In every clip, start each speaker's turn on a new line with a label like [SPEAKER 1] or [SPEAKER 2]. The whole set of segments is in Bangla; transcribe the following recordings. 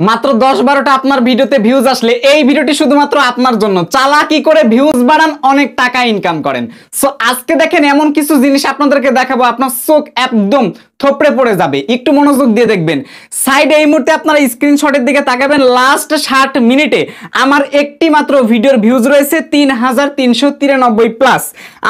[SPEAKER 1] মাত্র 10-12টা আপনার ভিডিওতে ভিউজ আসলে এই ভিডিওটি শুধুমাত্র আপনার জন্য। চালাকি করে ভিউজ বাড়ান, অনেক টাকা ইনকাম করেন। সো আজকে দেখেন এমন কিছু জিনিস আপনাদেরকে দেখাবো, আপনার চোখ একদম থপড়ে পড়ে যাবে। একটু মনোযোগ দিয়ে দেখবেন। সাইডে এই মুহূর্তে আপনারা স্ক্রিনশটের দিকে তাকাবেন। লাস্ট 60 মিনিটে আমার একটি মাত্র ভিডিওর ভিউজ রয়েছে 3393 প্লাস।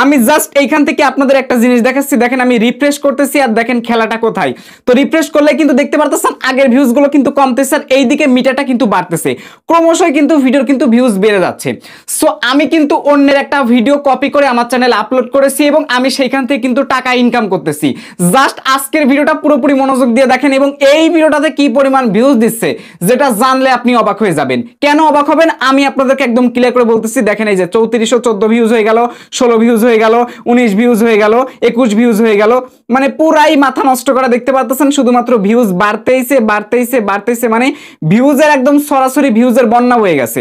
[SPEAKER 1] আমি জাস্ট এইখান থেকে আপনাদের একটা জিনিস দেখাচ্ছি। দেখেন আমি রিফ্রেশ করতেছি আর দেখেন খেলাটা কোথায়। তো রিফ্রেশ করলে কিন্তু দেখতে পারতেছেন আগের ভিউজগুলো কিন্তু কমতেছে আর এইদিকে মিটারটা কিন্তু বাড়তেছে। ক্রমশই কিন্তু ভিডিওর কিন্তু ভিউজ বেড়ে যাচ্ছে। সো আমি কিন্তু অন্যের একটা ভিডিও কপি করে আমার চ্যানেলে আপলোড করেছি এবং আমি সেইখান থেকে কিন্তু টাকা ইনকাম করতেছি। জাস্ট আজকের ভিডিওটা পুরোপুরি মনোযোগ দিয়ে দেখেন এবং এই ভিডিওটাতে কি পরিমাণ ভিউজ দিচ্ছে যেটা জানলে আপনি অবাক হয়ে যাবেন। কেন অবাক হবেন আমি আপনাদেরকে একদম ক্লিয়ার করে বলতেছি। দেখেন এই যে 3414 ভিউজ হয়ে গেল, 16 ভিউজ হয়ে গেল, 19 ভিউজ হয়ে গেল, 21 ভিউজ হয়ে গেল। মানে পুরাই মাথা নষ্ট করা দেখতে পাচ্ছেন। শুধুমাত্র ভিউজ বাড়তেইছে বাড়তেইছে বাড়তেইছে, মানে ভিউজের একদম সরাসরি ভিউজের বন্যা হয়ে গেছে।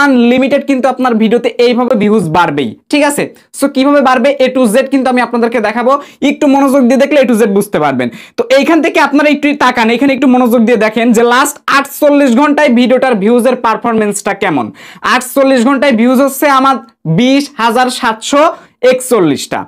[SPEAKER 1] আনলিমিটেড কিন্তু আপনার ভিডিওতে এইভাবে ভিউজ বাড়বেই, ঠিক আছে। সো কিভাবে বাড়বে এ টু জেড কিন্তু আমি আপনাদেরকে দেখাবো। একটু মনোযোগ দিয়ে দেখলে এ টু জেড বুঝতে পারবেন। তো এইখান থেকে আপনারা একটু তাকান, এখানে একটু মনোযোগ দিয়ে দেখেন যে লাস্ট 48 ঘন্টায় ভিডিওটার ভিউজের পারফরমেন্সটা কেমন। 48 ঘন্টায় ভিউজ হচ্ছে আমার 20,741টা।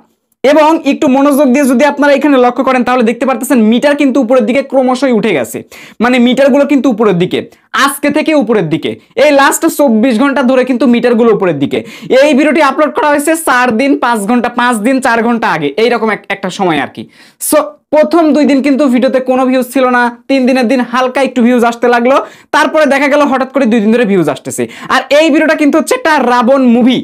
[SPEAKER 1] এবং একটু মনোযোগ দিয়ে যদি আপনারা এখানে লক্ষ্য করেন তাহলে দেখতে পারতেছেন মিটার কিন্তু উপরের দিকে ক্রমশই উঠে গেছে। মানে মিটারগুলো কিন্তু উপরের দিকে, আজকে থেকে উপরের দিকে। এই লাস্ট 24 ঘন্টা ধরে কিন্তু মিটারগুলো উপরের দিকে। এই ভিডিওটি আপলোড করা হয়েছে 4 দিন 5 ঘন্টা, 5 দিন 4 ঘন্টা আগে, এইরকম একটা সময় আর কি। সো প্রথম 2 দিন কিন্তু ভিডিওতে কোনো ভিউজ ছিল না। 3 দিনের দিন হালকা একটু ভিউজ আসতে লাগলো, তারপরে দেখা গেল হঠাৎ করে 2 দিন ধরে ভিউজ আসতেছে। আর এই ভিডিওটা কিন্তু হচ্ছে একটা রাবণ মুভি,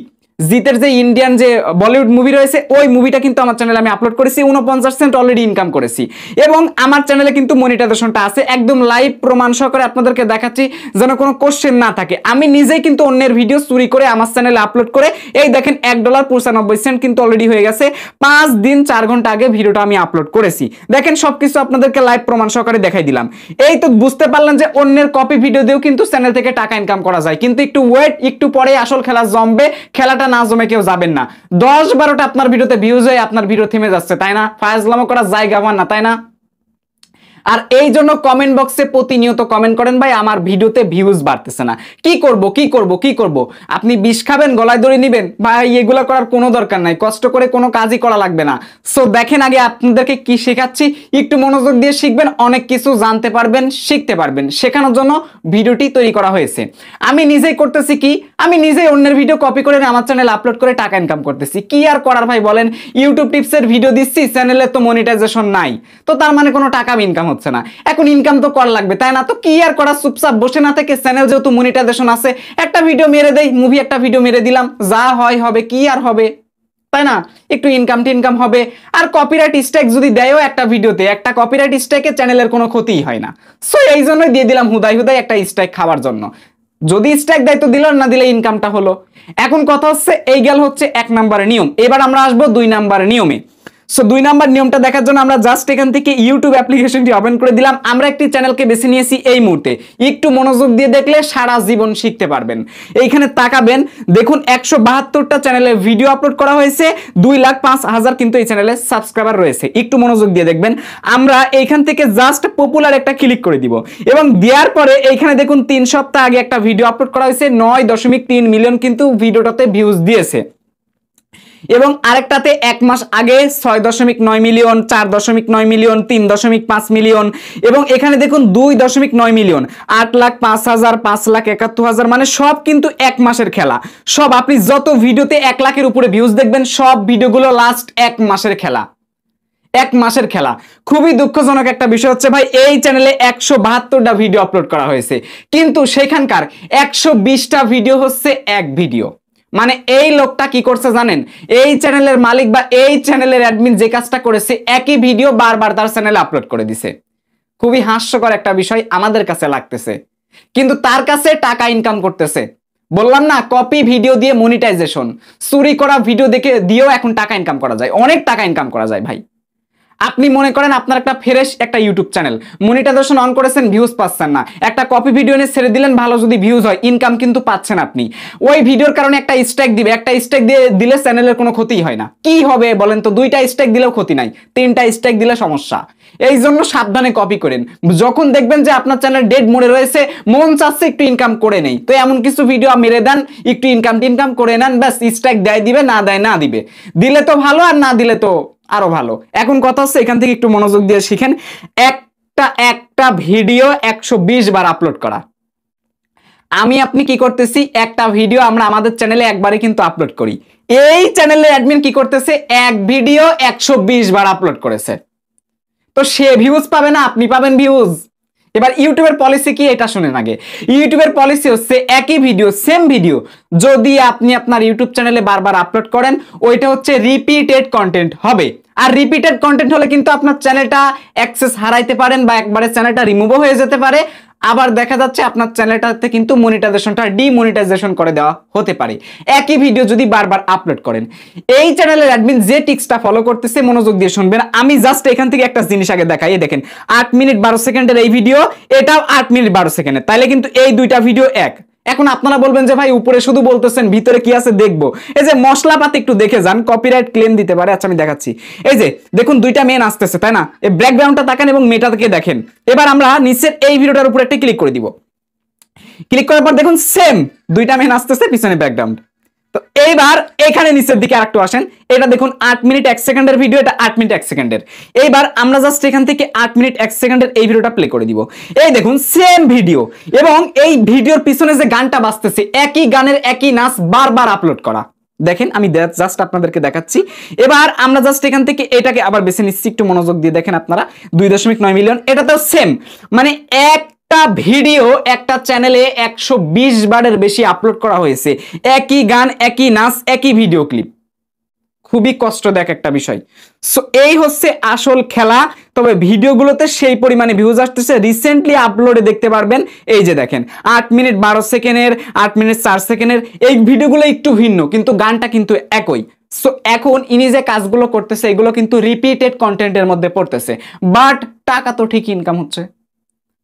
[SPEAKER 1] জিতের যে ইন্ডিয়ান যে বলিউড মুভি রয়েছে ওই মুভিটা কিন্তু আমার চ্যানেলে আমি আপলোড করেছি। 49% অলরেডি ইনকাম করেছি এবং আমার চ্যানেলে কিন্তু মনিটাইজেশনটা আছে। একদম লাইভ প্রমাণ সহকারে আপনাদেরকে দেখাচ্ছি যেন কোনো কোশ্চেন না থাকে। আমি নিজেই কিন্তু অন্যের ভিডিও চুরি করে আমার চ্যানেলে আপলোড করে এই দেখেন $1.95 কিন্তু অলরেডি হয়ে গেছে। 5 দিন 4 ঘন্টা আগে ভিডিওটা আমি আপলোড করেছি। দেখেন সবকিছু আপনাদেরকে লাইভ প্রমাণ সহকারে দেখাই দিলাম। এই তো বুঝতে পারলেন যে অন্যের কপি ভিডিও দিয়েও কিন্তু চ্যানেল থেকে টাকা ইনকাম করা যায়। কিন্তু একটু ওয়েট, একটু পরে আসল খেলা জমবে। খেলাটা না জমে কেউ যাবেন না। 10-12টা আপনার ভিডিওতে ভিউজ হয়ে আপনার ভিডিও থেমে যাচ্ছে, তাই না? ফাজলামো করার জায়গা পান না, তাই না? আর এই জন্য কমেন্ট বক্সে প্রতিনিয়ত কমেন্ট করেন ভাই আমার ভিডিওতে ভিউজ বাড়তেছে না, কি করব কি করব কি করব। আপনি বিষ খাবেন, গলায় দড়ি নেবেন ভাই, এগুলো করার কোনো দরকার নাই। কষ্ট করে কোনো কাজই করা লাগবে না। সো দেখেন আগে আপনাদেরকে কি শেখাচ্ছি, একটু মনোযোগ দিয়ে শিখবেন, অনেক কিছু জানতে পারবেন, শিখতে পারবেন। শেখানোর জন্য ভিডিওটি তৈরি করা হয়েছে। আমি নিজেই করতেছি কি, আমি নিজেই অন্যের ভিডিও কপি করে আমার চ্যানেলে আপলোড করে টাকা ইনকাম করতেছি। কি আর করার ভাই বলেন, ইউটিউব টিপসের ভিডিও দিচ্ছি, চ্যানেলে তো মনিটাইজেশন নাই, তো তার মানে কোনো টাকা ইনকাম হচ্ছে না। এখন ইনকাম তো করা লাগবে, তাই না? তো কি আর করা, চুপচাপ বসে না থেকে চ্যানেল যেহেতু মনিটাইজেশন আছে একটা ভিডিও মেরে দেই, মুভি একটা ভিডিও মেরে দিলাম, যা হয় হবে, কি আর হবে, তাই না? একটু ইনকাম হবে। আর কপিরাইট স্ট্রাইক যদি দেয়ও একটা ভিডিওতে, একটা কপিরাইট স্ট্রাইকে চ্যানেলের কোনো ক্ষতিই হয় না। সো এই জন্যই দিয়ে দিলাম হুদাই হুদাই একটা স্ট্রাইক খাওয়ার জন্য। যদি স্ট্রাইক দেয় তো দিল, না দিলে ইনকামটা হলো। এখন কথা হচ্ছে এই গেল হচ্ছে 1 নম্বরের নিয়ম। এবার আমরা আসবো 2 নম্বরের নিয়মে। সো 2 নাম্বার নিয়মটা দেখার জন্য আমরা জাস্ট এখান থেকে ইউটিউব অ্যাপ্লিকেশনটি ওপেন করে দিলাম। আমরা একটি চ্যানেলকে বেছে নিয়েছি এই মুহূর্তে। একটু মনোযোগ দিয়ে দেখলে সারা জীবন শিখতে পারবেন। এইখানে তাকাবেন, দেখুন 172টা চ্যানেলে ভিডিও আপলোড করা হয়েছে, 2,05,000 কিন্তু এই চ্যানেলে সাবস্ক্রাইবার রয়েছে। একটু মনোযোগ দিয়ে দেখবেন। আমরা এইখান থেকে জাস্ট পপুলার একটা ক্লিক করে দিব এবং দেওয়ার পরে এইখানে দেখুন 3 সপ্তাহ আগে একটা ভিডিও আপলোড করা হয়েছে, 9.3 মিলিয়ন কিন্তু ভিডিওটাতে ভিউজ দিয়েছে। এবং আরেকটাতে 1 মাস আগে 6.9 মিলিয়ন, 4.9 মিলিয়ন, 3.5 মিলিয়ন এবং এখানে দেখুন 2.9 মিলিয়ন, 8,05,000, 5,71,000, মানে সব কিন্তু 1 মাসের খেলা। সব আপনি যত ভিডিওতে 1 লাখের উপরে ভিউজ দেখবেন সব ভিডিওগুলো লাস্ট 1 মাসের খেলা। 1 মাসের খেলা। খুবই দুঃখজনক একটা বিষয় হচ্ছে ভাই, এই চ্যানেলে 172টা ভিডিও আপলোড করা হয়েছে কিন্তু সেখানকার 120টা ভিডিও হচ্ছে এক ভিডিও। মানে এই লোকটা কি করছে জানেন, এই চ্যানেলের মালিক বা এই চ্যানেলের অ্যাডমিন যে কাজটা করেছে, একই ভিডিও বারবার তার চ্যানেলে আপলোড করে দিছে। খুবই হাস্যকর একটা বিষয় আমাদের কাছে লাগতেছে, কিন্তু তার কাছে টাকা ইনকাম করতেছে। বললাম না, কপি ভিডিও দিয়ে মনিটাইজেশন, চুরি করা ভিডিও দেখে দিয়েও এখন টাকা ইনকাম করা যায়, অনেক টাকা ইনকাম করা যায় ভাই। আপনি মনে করেন আপনার একটা ফ্রেশ একটা ইউটিউব চ্যানেল, মনিটাইজেশন অন করেছেন, ভিউজ পাচ্ছেন না, একটা কপি ভিডিও নিয়ে ছেড়ে দিলেন, ভালো যদি ভিউজ হয়, ইনকাম কিন্তু পাচ্ছেন আপনি। ওই ভিডিওর কারণে একটা স্ট্রাইক দিবে, একটা স্ট্রাইক দিয়ে দিলে চ্যানেলের কোনো ক্ষতি হয় না। কি হবে বলেন তো? 2টা স্ট্রাইক দিলেও ক্ষতি নাই, 3টা স্ট্রাইক দিলে সমস্যা। এই জন্য সাবধানে কপি করেন। যখন দেখবেন যে আপনার চ্যানেল ডেড মোডে রয়েছে, মন চাচ্ছে একটু ইনকাম করে নেই, তো এমন কিছু ভিডিও মেরে দেন, একটু ইনকাম করে নেন, ব্যাস স্ট্রাইক দেয় দিবে, না দেয় না দিবে, দিলে তো ভালো আর না দিলে তো আরো ভালো। এখন কথা হচ্ছে এখান থেকে একটু মনোযোগ দিয়ে শিখেন, একটা ভিডিও 120 বার আপলোড করা। আমি আপনি কি করতেছি, একটা ভিডিও আমরা আমাদের চ্যানেলে একবারে কিন্তু আপলোড করি, এই চ্যানেলের অ্যাডমিন কি করতেছে, এক ভিডিও 120 বার আপলোড করেছে, তো সে ভিউজ পাবে না, আপনি পাবেন ভিউজ। এবার ইউটিউবের পলিসি কি এটা শুনেন আগে। ইউটিউবের পলিসি হচ্ছে একই ভিডিও, সেম ভিডিও যদি আপনি আপনার ইউটিউব চ্যানেলে বারবার আপলোড করেন, ওইটা হচ্ছে রিপিটেড কন্টেন্ট হবে। আর রিপিটেড কন্টেন্ট হলে কিন্তু আপনার চ্যানেলটা অ্যাক্সেস হারাইতে পারেন, বা একবারে চ্যানেলটা রিমুভও হয়ে যেতে পারে। আবার দেখা যাচ্ছে আপনার চ্যানেলটাতে কিন্তু মনিটাইজেশনটা ডিমনিটাইজেশন করে দেওয়া হতে পারে, একই ভিডিও যদি বারবার আপলোড করেন। এই চ্যানেলের অ্যাডমিন যে টিক্সটা ফলো করতেছে, মনোযোগ দিয়ে শুনবেন, আমি জাস্ট এখান থেকে একটা জিনিস আগে দেখাই। দেখেন 8 মিনিট 12 সেকেন্ডের এই ভিডিও, এটাও 8 মিনিট 12 সেকেন্ডের, তাইলে কিন্তু এই দুইটা ভিডিও এক। এখন আপনারা বলবেন যে ভাই উপরে শুধু বলতেছেন, ভিতরে কি আছে দেখবো। এই যে মশলাপাতি একটু দেখে যান, কপিরাইট ক্লেম দিতে পারে। আচ্ছা আমি দেখাচ্ছি, এই যে দেখুন দুইটা মেন আসতেছে, তাই না? এই ব্যাকগ্রাউন্ডটা তাকান এবং মেয়েটাকে দেখেন। এবার আমরা নিচের এই ভিডিওটার উপর একটা ক্লিক করে দিব, ক্লিক করার পর দেখুন সেম দুইটা মেন আসতেছে, পিছনে ব্যাকগ্রাউন্ড। তো এইবার এখানে নিচের দিকে আরেকটু আসেন, এটা দেখুন 8 মিনিট 1 সেকেন্ডের ভিডিও, এটা 8 মিনিট 1 সেকেন্ডের। এইবার আমরা জাস্ট এখান থেকে 8 মিনিট 1 সেকেন্ডের এই ভিডিওটা প্লে করে দিব। এই দেখুন সেম ভিডিও, এবং এই ভিডিওর পিছনে যে গানটা বাজতেছে, একই গানের একই নাচ বারবার আপলোড করা। দেখেন আমি জাস্ট আপনাদেরকে দেখাচ্ছি। এবার আমরা জাস্ট এখান থেকে এটাকে আবার বেছে নিচ্ছি, একটু মনোযোগ দিয়ে দেখেন আপনারা, 2.9 মিলিয়ন, এটা তো সেম, মানে একটা ভিডিও একটা চ্যানেলে 120 বারের বেশি আপলোড করা হয়েছে, একই গান একই নাচ একই ভিডিও ক্লিপ। খুবই কষ্টদায়ক একটা বিষয়। সো এই হচ্ছে আসল খেলা। তবে ভিডিওগুলোতে সেই পরিমাণে ভিউজ আসতেছে। রিসেন্টলি আপলোডে দেখতে পারবেন, এই যে দেখেন 8 মিনিট 12 সেকেন্ডের, 8 মিনিট 4 সেকেন্ডের, এই ভিডিওগুলো একটু ভিন্ন কিন্তু গানটা কিন্তু একই। সো এখন ইনি যে কাজগুলো করতেছে এগুলো কিন্তু রিপিটেড কন্টেন্টের মধ্যে পড়তেছে, বাট টাকা তো ঠিক ইনকাম হচ্ছে,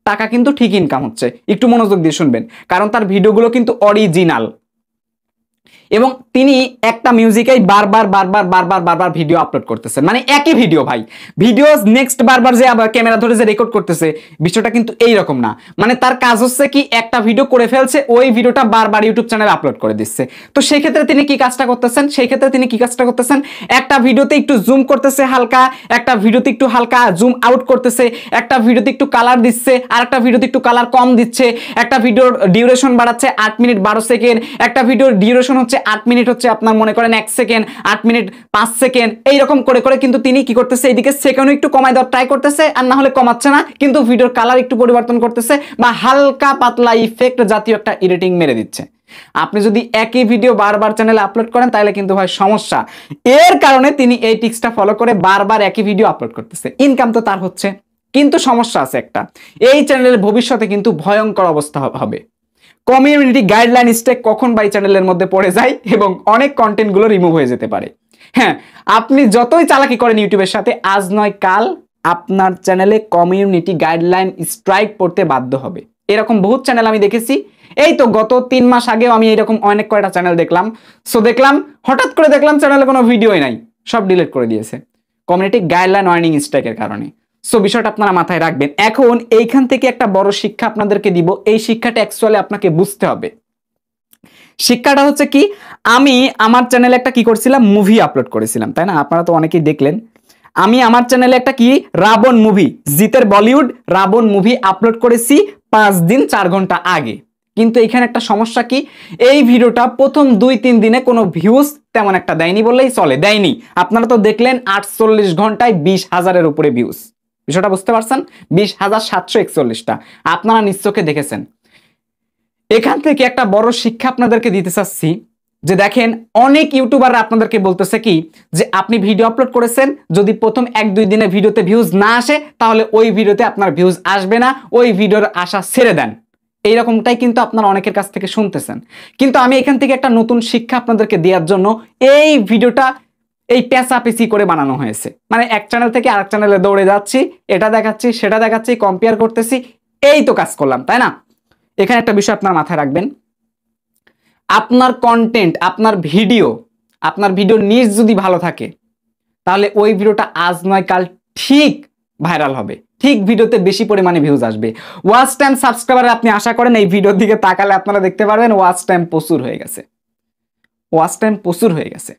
[SPEAKER 1] টাকা কিন্তু ঠিক ইনকাম হচ্ছে। একটু মনোযোগ দিয়ে শুনবেন, কারণ তার ভিডিওগুলো কিন্তু অরিজিনাল, এবং তিনি একটা মিউজিকেই বারবার ভিডিও আপলোড করতেছেন, মানে একই ভিডিও ভাই, ভিডিও নেক্সট বারবার যে আবার ক্যামেরা ধরে যে রেকর্ড করতেছে, বিষয়টা কিন্তু এই রকম না। মানে তার কাজ হচ্ছে কি, একটা ভিডিও করে ফেলছে, ওই ভিডিওটা বারবার ইউটিউব চ্যানেলে আপলোড করে দিচ্ছে। তো সেই ক্ষেত্রে তিনি কি কাজটা করতেছেন, একটা ভিডিওতে একটু জুম করতেছে হালকা, একটা ভিডিওতে একটু হালকা জুম আউট করতেছে, একটা ভিডিওতে একটু কালার দিচ্ছে, আর একটা ভিডিওতে একটু কালার কম দিচ্ছে, একটা ভিডিওর ডিউরেশন বাড়াচ্ছে 8 মিনিট 12 সেকেন্ড, একটা ভিডিওর ডিউরেশন হচ্ছে 8 মিনিট হচ্ছে আপনার মনে করেন 1 সেকেন্ড, 8 মিনিট 5 সেকেন্ড, এইরকম করে করে কিন্তু তিনি কি করতেছে, এইদিকে সেকেন্ড একটু কমায় দেওয়ার ট্রাই করতেছে, আর না হলে কমাচ্ছে না, কিন্তু ভিডিওর কালার একটু পরিবর্তন করতেছে, বা হালকা পাতলা ইফেক্ট জাতীয় একটা এডিটিং মেরে দিচ্ছে। আপনি যদি একই ভিডিও বারবার চ্যানেলে আপলোড করেন তাহলে কিন্তু হয় সমস্যা। এর কারণে তিনি এই টিক্সটা ফলো করে বারবার একই ভিডিও আপলোড করতেছে, ইনকাম তো তার হচ্ছে, কিন্তু সমস্যা আছে একটা, এই চ্যানেলের ভবিষ্যতে কিন্তু ভয়ঙ্কর অবস্থা হবে। কমিউনিটি গাইডলাইন স্ট্রাইক কখন বাই চ্যানেলের মধ্যে পড়ে যায় এবং অনেক কন্টেন্ট গুলো রিমুভ হয়ে যেতে পারে। হ্যাঁ, আপনি যতই চালাকি করেন ইউটিউবের সাথে, আজ নয় কাল আপনার চ্যানেলে কমিউনিটি গাইডলাইন স্ট্রাইক পড়তে বাধ্য হবে। এরকম বহুত চ্যানেল আমি দেখেছি। এই তো গত 3 মাস আগেও আমি এরকম অনেক কয়টা চ্যানেল দেখলাম। হঠাৎ করে দেখলাম চ্যানেলে কোনো ভিডিওই নাই, সব ডিলিট করে দিয়েছে কমিউনিটি গাইডলাইন ওয়ার্নিং স্ট্রাইকের কারণে। সো বিষয়টা আপনারা মাথায় রাখবেন। এখন এইখান থেকে একটা বড় শিক্ষা আপনাদেরকে দিব, এই শিক্ষাটা অ্যাকচুয়ালি আপনাকে বুঝতে হবে। শিক্ষাটা হচ্ছে কি, আমি আমার চ্যানেলে একটা কি করছিলাম, মুভি আপলোড করেছিলাম, তাই না? আপনারা তো অনেকেই দেখলেন। আমি আমার চ্যানেলে একটা কি রাবণ মুভি, জিতের বলিউড রাবণ মুভি আপলোড করেছি 5 দিন 4 ঘন্টা আগে। কিন্তু এখানে একটা সমস্যা কি, এই ভিডিওটা প্রথম 2-3 দিনে কোনো ভিউজ তেমন একটা দেয়নি বললেই চলে, দেয়নি। আপনারা তো দেখলেন 48 ঘন্টায় 20,000-এর উপরে ভিউজ। বিষয়টা বুঝতে পারছেন? 20,741টা আপনারা নিশ্চয়ই দেখেছেন। এখান থেকে একটা বড় শিক্ষা আপনাদেরকে দিতে চাচ্ছি, যে দেখেন অনেক ইউটিউবাররা আপনাদেরকে বলতেছে কি, যে আপনি ভিডিও আপলোড করেছেন, যদি প্রথম 1-2 দিনে ভিডিওতে ভিউজ না আসে তাহলে ওই ভিডিওতে আপনার ভিউজ আসবে না, ওই ভিডিওর আশা ছেড়ে দেন। এইরকমটাই কিন্তু আপনারা অনেকের কাছ থেকে শুনতেছেন। কিন্তু আমি এখান থেকে একটা নতুন শিক্ষা আপনাদেরকে দেওয়ার জন্য এই ভিডিওটা এই পেঁচাপেচি করে বানানো হয়েছে। মানে এক চ্যানেল থেকে আরেক চ্যানেলে দৌড়ে যাচ্ছি, এটা দেখাচ্ছি সেটা দেখাচ্ছি, কম্পেয়ার করতেছি, এই তো কাজ করলাম, তাই না? এখানে একটা বিষয় আপনার মাথায় রাখবেন, আপনার কন্টেন্ট, আপনার ভিডিও নিজ যদি ভালো থাকে তাহলে ওই ভিডিওটা আজ নয় কাল ঠিক ভাইরাল হবে, ঠিক ভিডিওতে বেশি পরিমাণে ভিউজ আসবে। ওয়াচ টাইম সাবস্ক্রাইবার আপনি আশা করেন, এই ভিডিওর দিকে তাকালে আপনারা দেখতে পারবেন ওয়াচ টাইম প্রচুর হয়ে গেছে, ওয়াচ টাইম প্রচুর হয়ে গেছে।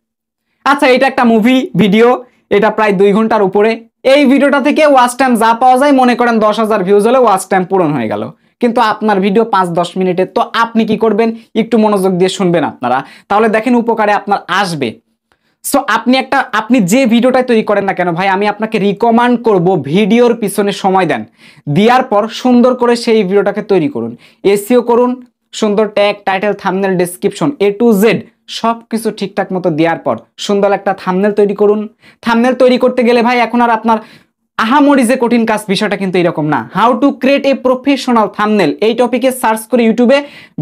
[SPEAKER 1] আচ্ছা, এটা একটা মুভি ভিডিও, এটা প্রায় 2 ঘন্টার উপরে। এই ভিডিওটা থেকে ওয়াচ টাইম যা পাওয়া যায়, মনে করেন 10,000 ভিউজ হলে ওয়াচ টাইম পূরণ হয়ে গেল। কিন্তু আপনার ভিডিও 5-10 মিনিটের, তো আপনি কি করবেন, একটু মনোযোগ দিয়ে শুনবেন আপনারা, তাহলে দেখেন উপকারে আপনার আসবে। সো আপনি যে ভিডিওটাই তৈরি করেন না কেন ভাই, আমি আপনাকে রিকমেন্ড করব ভিডিওর পিছনে সময় দেন, দেওয়ার পর সুন্দর করে সেই ভিডিওটাকে তৈরি করুন, এসইও করুন, সুন্দর tag, title, thumbnail, description A to Z সব কিছু ঠিকঠাক মতো দেওয়ার পর সুন্দর একটা থাম্বনেল তৈরি করুন। থাম্বনেল তৈরি করতে গেলে ভাই এখন আর আপনার আহামরি যে কঠিন কাজ, বিষয়টা কিন্তু এরকম না। How to create a professional thumbnail, এই টপিকে সার্চ করে ইউটিউবে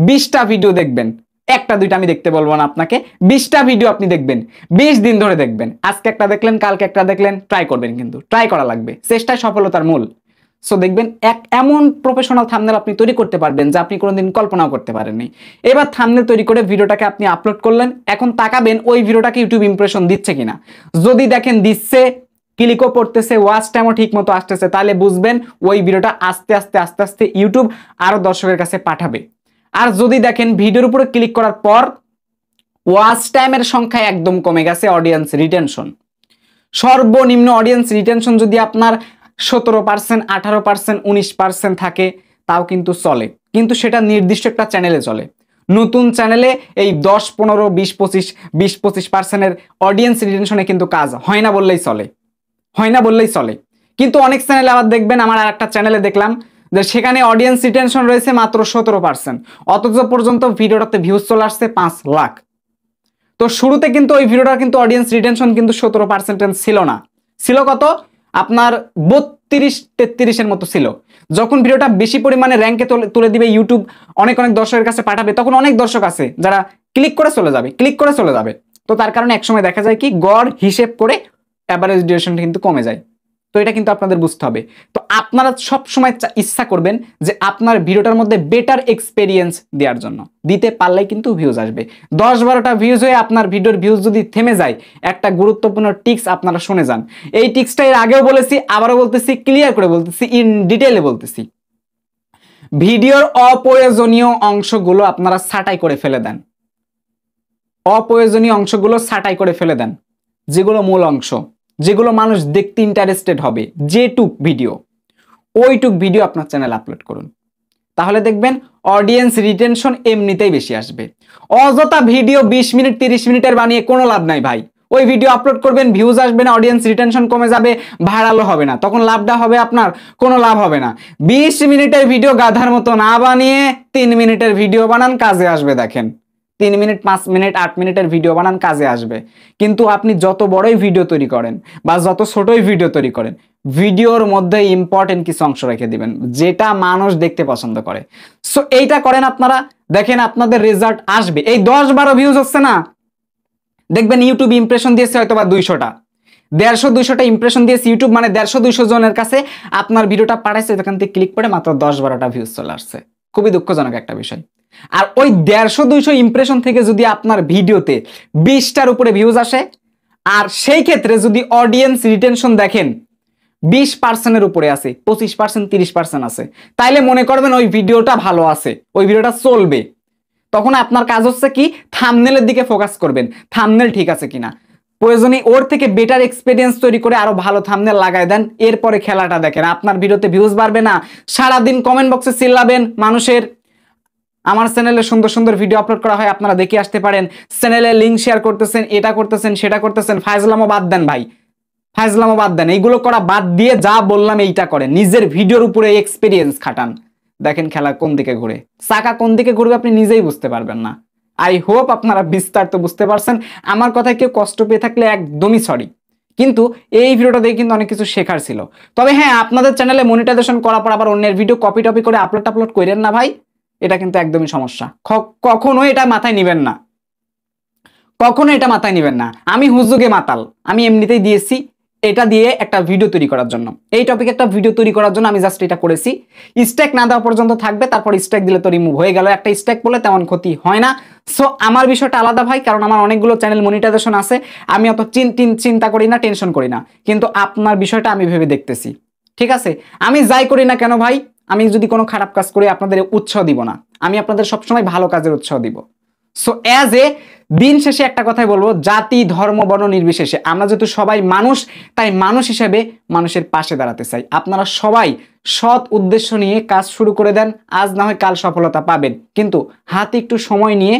[SPEAKER 1] 20টা ভিডিও দেখবেন, একটা দুইটা আমি দেখতে বলবো না আপনাকে, 20টা ভিডিও আপনি দেখবেন, 20 দিন ধরে দেখবেন। আজকে একটা দেখলেন, কালকে একটা দেখলেন, ট্রাই করবেন, কিন্তু ট্রাই করা লাগবে, চেষ্টায় সফলতার মূল। সো দেখবেন এমন প্রফেশনাল থাম্বনেল আপনি তৈরি করতে পারবেন যা আপনি কোনোদিন কল্পনাও করতে পারেননি। এবার থাম্বনেল তৈরি করে ভিডিওটাকে আপনি আপলোড করলেন, এখন তাকাবেন ওই ভিডিওটাকে ইউটিউব ইমপ্রেশন দিচ্ছে কিনা। যদি দেখেন দিচ্ছে, ক্লিকও পড়তেছে, ওয়াচ টাইমও ঠিক মতো আসতেছে, তাহলে বুঝবেন ওই ভিডিওটা আস্তে আস্তে আস্তে আস্তে ইউটিউব আরো দর্শকের কাছে পাঠাবে। আর যদি দেখেন ভিডিওর উপরে ক্লিক করার পর ওয়াচ টাইমের সংখ্যা একদম কমে গেছে, অডিয়েন্স রিটেনশন, সর্বনিম্ন অডিয়েন্স রিটেনশন যদি আপনার 17%, 18%, 19% থাকে তাও কিন্তু চলে, কিন্তু সেটা নির্দিষ্ট একটা চ্যানেলে চলে। নতুন চ্যানেলে এই 10, 15, 20, 25% অডিয়েন্স রিটেনশনে কিন্তু কাজ হয় না বললেই চলে, হয় না বললেই চলে। কিন্তু অনেক চ্যানেলে আবার দেখবেন, আমার আর একটা চ্যানেলে দেখলাম যে সেখানে অডিয়েন্স রিটেনশন রয়েছে মাত্র 17%, অথচ পর্যন্ত ভিডিওটাতে ভিউজ চলে আসছে 5 লাখ। তো শুরুতে কিন্তু ওই ভিডিওটার কিন্তু অডিয়েন্স রিটেনশন কিন্তু 17% ছিল না, ছিল কত আপনার 32-33-এর মতো ছিল। যখন ভিডিওটা বেশি পরিমাণে র্যাঙ্কে তুলে দিবে, ইউটিউব অনেক অনেক দর্শকের কাছে পাঠাবে, তখন অনেক দর্শক আছে যারা ক্লিক করে চলে যাবে, ক্লিক করে চলে যাবে। তো তার কারণে একসময় দেখা যায় কি, গড় হিসেব করে অ্যাভারেজ ডিউরেশনটা কিন্তু কমে যায়। তো এটা কিন্তু আপনাদের বুঝতে হবে। তো আপনারা সব সময় ইচ্ছা করবেন যে আপনার ভিডিওটার মধ্যে বেটার এক্সপেরিয়েন্স দেওয়ার জন্য, দিতে পারলেই কিন্তু ভিউজ আসবে। 10-12টা ভিউজ হয়ে আপনার ভিডিওর ভিউজ যদি থেমে যায়, একটা গুরুত্বপূর্ণ টিপস আপনারা শুনে যান। এই টিপসটা এর আগেও বলেছি, আবারও বলতেছি, ক্লিয়ার করে বলতেছি, ইন ডিটেইলে বলতেছি। ভিডিওর অপ্রয়োজনীয় অংশগুলো আপনারা ছাঁটাই করে ফেলে দেন, অপ্রয়োজনীয় অংশগুলো ছাঁটাই করে ফেলে দেন, যেগুলো মূল অংশ, যেগুলো মানুষ দেখতে ইন্টারেস্টেড হবে, যেটুক ভিডিও, ওইটুক ভিডিও আপনার চ্যানেলে আপলোড করুন, তাহলে দেখবেন অডিয়েন্স রিটেনশন এমনিতেই বেশি আসবে। অযথা ভিডিও 20 মিনিট 30 মিনিটের বানিয়ে কোনো লাভ নাই ভাই। ওই ভিডিও আপলোড করবেন, ভিউজ আসবে না, অডিয়েন্স রিটেনশন কমে যাবে, ভাইরালও হবে না, তখন লাভটা হবে আপনার, কোনো লাভ হবে না। 20 মিনিটের ভিডিও গাধার মতো না বানিয়ে 3 মিনিটের ভিডিও বানান, কাজে আসবে। দেখেন 3 মিনিট, 5 মিনিট, 8 মিনিটের ভিডিও বানান, কাজে আসবে। কিন্তু আপনি যত বড়ই ভিডিও তৈরি করেন বা যত ছোটই ভিডিও তৈরি করেন, ভিডিওর মধ্যে ইম্পর্টেন্ট কিছু অংশ রেখে দিবেন যেটা মানুষ দেখতে পছন্দ করে। সো এইটা করেন আপনারা, দেখেন আপনাদের রেজাল্ট আসবে। এই 10-12 ভিউজ হচ্ছে না, দেখবেন ইউটিউব ইমপ্রেশন দিয়েছে হয়তো বা 200টা, 150-200টা ইমপ্রেশন দিয়েছে ইউটিউব, মানে 150-200 জনের কাছে আপনার ভিডিওটা পাঠাইছে, এখান থেকে ক্লিক করে মাত্র 10-12টা ভিউজ চলে আসছে। খুবই দুঃখজনক একটা বিষয়। আর ওই 150-200 ইমপ্রেশন থেকে যদি আপনার ভিডিওতে 20টার উপরে ভিউজ আসে, আর সেই ক্ষেত্রে যদি অডিয়েন্স রিটেনশন দেখেন 20%-এর উপরে আছে, 25%, 30% আছে, তাইলে মনে করবেন ওই ভিডিওটা ভালো আছে, ওই ভিডিওটা চলবে। তখন আপনার কাজ হচ্ছে কি, থাম্বনেলের দিকে ফোকাস করবেন, থাম্বনেল ঠিক আছে কিনা, প্রয়োজনে ওর থেকে বেটার এক্সপেরিয়েন্স তৈরি করে আরো ভালো থাম্বনেল লাগায় দেন, এরপরে খেলাটা দেখেন। আপনার ভিডিওতে ভিউজ বাড়বে না, সারাদিন কমেন্ট বক্সে চিল্লাবেন মানুষের। আমার চ্যানেলে সুন্দর সুন্দর ভিডিও আপলোড করা হয়, আপনারা দেখে আসতে পারেন। চ্যানেলে লিঙ্ক শেয়ার করতেছেন, এটা করতেছেন, সেটা করতেছেন, ফাইজলামও বাদ দেন ভাই, ফাইজলামও বাদ দেন। এইগুলো করা বাদ দিয়ে যা বললাম এইটা করেন, নিজের ভিডিওর উপরে এক্সপেরিয়েন্স খাটান। দেখেন খেলা কোন দিকে ঘুরে, চাকা কোন দিকে ঘুরবে আপনি নিজেই বুঝতে পারবেন না। আই হোপ আপনারা বিস্তারিত বুঝতে পারছেন। আমার কথায় কেউ কষ্ট পেয়ে থাকলে একদমই সরি, কিন্তু এই ভিডিওটা দেখে কিন্তু অনেক কিছু শেখার ছিল। তবে হ্যাঁ, আপনাদের চ্যানেলে মনিটাইজেশন করার পর আবার অন্যের ভিডিও কপি টপি করে আপলোড করেন না ভাই, এটা কিন্তু একদমই সমস্যা। কখনো এটা মাথায় নিবেন না, কখনো এটা মাথায় নিবেন না। আমি হুজুগে মাতাল, আমি এমনিতেই দিয়েছি এটা দিয়ে একটা ভিডিও তৈরি করার জন্য, এই টপিকে একটা ভিডিও তৈরি করার জন্য আমি জাস্ট এটা করেছি। স্ট্যাক না দেওয়া পর্যন্ত থাকবে, তারপর স্ট্যাক দিলে তো রিমুভ হয়ে গেল, একটা স্ট্যাক বলে তেমন ক্ষতি হয় না। সো আমার বিষয়টা আলাদা ভাই, কারণ আমার অনেকগুলো চ্যানেল মনিটাইজেশন আছে, আমি অত চিন্তা করি না, টেনশন করি না। কিন্তু আপনার বিষয়টা আমি ভেবে দেখতেছি, ঠিক আছে, আমি যাই করি না কেন ভাই, আমি যদি কোনো খারাপ কাজ করি আপনাদের উৎসাহ দিব না, আমি আপনাদের সবসময় ভালো কাজের উৎসাহ দিব। সো অ্যাজ এ দিন শেষে একটা কথাই বলবো, জাতি ধর্ম বর্ণ নির্বিশেষে আমরা যেহেতু সবাই মানুষ, তাই মানুষ হিসেবে মানুষের পাশে দাঁড়াতে চাই। আপনারা সবাই সৎ উদ্দেশ্য নিয়ে কাজ শুরু করে দেন, আজ না হয় কাল সফলতা পাবেন, কিন্তু হাতে একটু সময় নিয়ে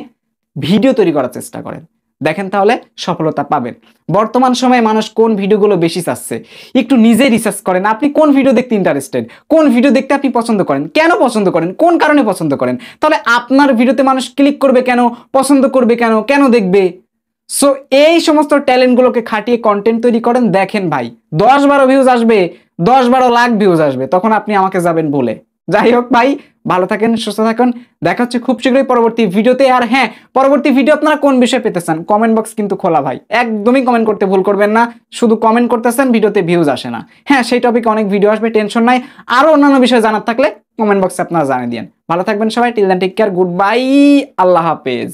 [SPEAKER 1] ভিডিও তৈরি করার চেষ্টা করেন, দেখেন তাহলে সফলতা পাবেন। বর্তমান সময়ে মানুষ কোন ভিডিওগুলো বেশি চাচ্ছে, একটু নিজে রিসার্চ করেন, আপনি কোন ভিডিও দেখতে ইন্টারেস্টেড, কোন ভিডিও দেখতে আপনি পছন্দ করেন, কেন পছন্দ করেন, কোন কারণে পছন্দ করেন, তাহলে আপনার ভিডিওতে মানুষ ক্লিক করবে কেন, পছন্দ করবে কেন, কেন দেখবে। সো এই সমস্ত ট্যালেন্টগুলোকে খাটিয়ে কন্টেন্ট তৈরি করেন, দেখেন ভাই 10-12 ভিউজ আসবে, 10-12 লাখ ভিউজ আসবে, তখন আপনি আমাকে যাবেন বলে। যাই হোক ভাই, ভালো থাকেন, সুস্থ থাকুন, দেখা হচ্ছে খুব শীঘ্রই পরবর্তী ভিডিওতে। আর হ্যাঁ, পরবর্তী ভিডিও আপনারা কোন বিষয়ে পেতে চান, কমেন্ট বক্স কিন্তু খোলা ভাই, একদমই কমেন্ট করতে ভুল করবেন না, শুধু কমেন্ট করতেছেন ভিডিওতে ভিউজ আসে না। হ্যাঁ, সেই টপিকে অনেক ভিডিও আসবে, টেনশন নাই। আরো অন্যান্য বিষয় জানার থাকলে কমেন্ট বক্সে আপনারা জানিয়ে দিন। ভালো থাকবেন সবাই, till then take care, good bye, আল্লাহ হাফেজ।